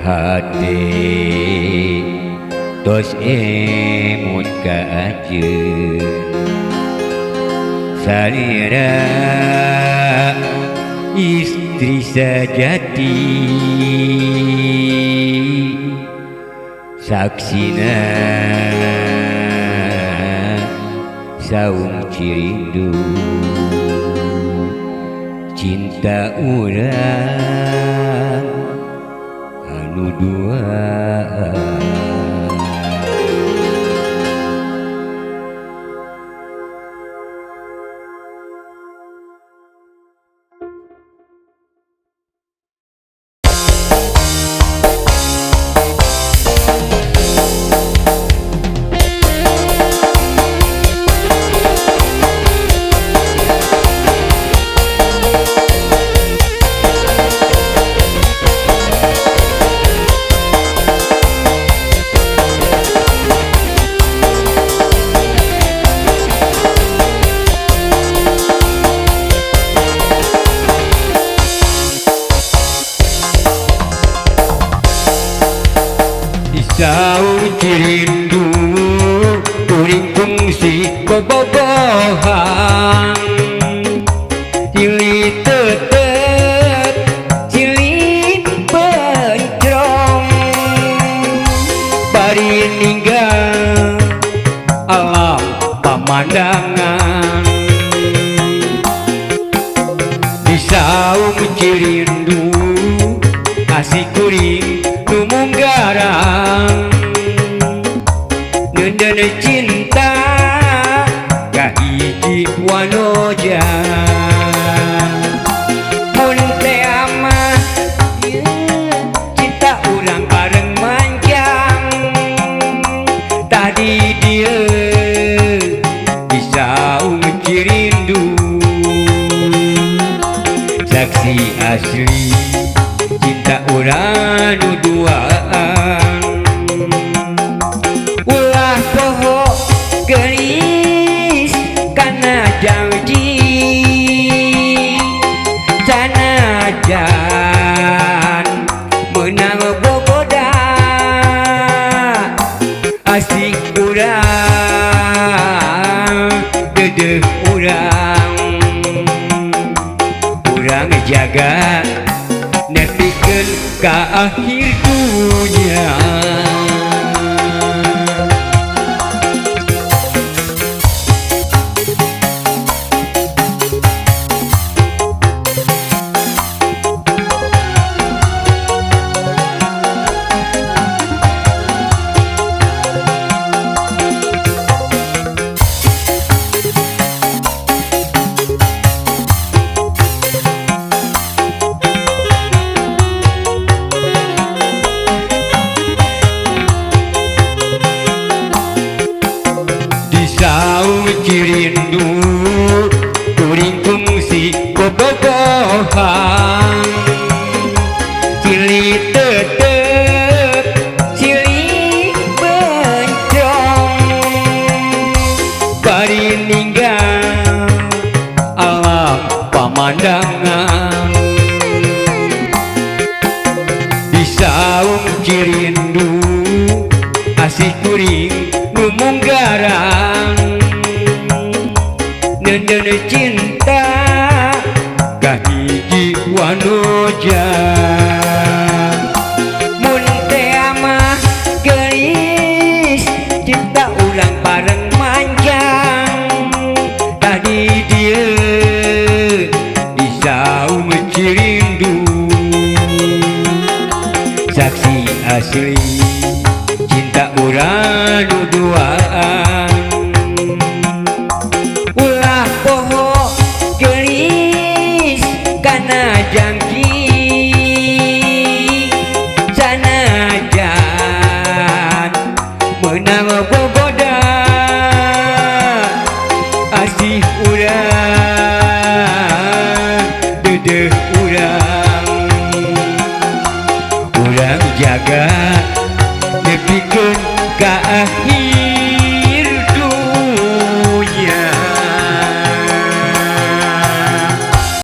hati tos emun ka ajeun salira istri sejati saksina saung cirindu cinta urang anu duaan. Saung cirindu kuring kungsi bobogohan cili tetet cili pencrong bari ninggal alam pemandangan di saung cirindu kasih kuring numunggarang nendana cinta kahiji wanoja mun teh amah cinta urang bareng manjang tadi dia bisa cirindu saksi asli cinta urang nu duaan ulah poho gelis kana janji canajan menang boboda asik urang dedeh urang jaga nepikeun ka akhir dunia. Saung cirindu kuring kungsi bobogohan cili tetep cili bencong bari ninggal alam pemandangan di saung cirindu asih kuring numunggarang nendana cinta kahiji wanoja mun teh amah gelis cinta ulang bareng manjang tadi dia di saung cirindu saksi asli cinta urang nu duaan ulah poho gelis kana janji sanajan menang boboda asih urang dedeh urang jaga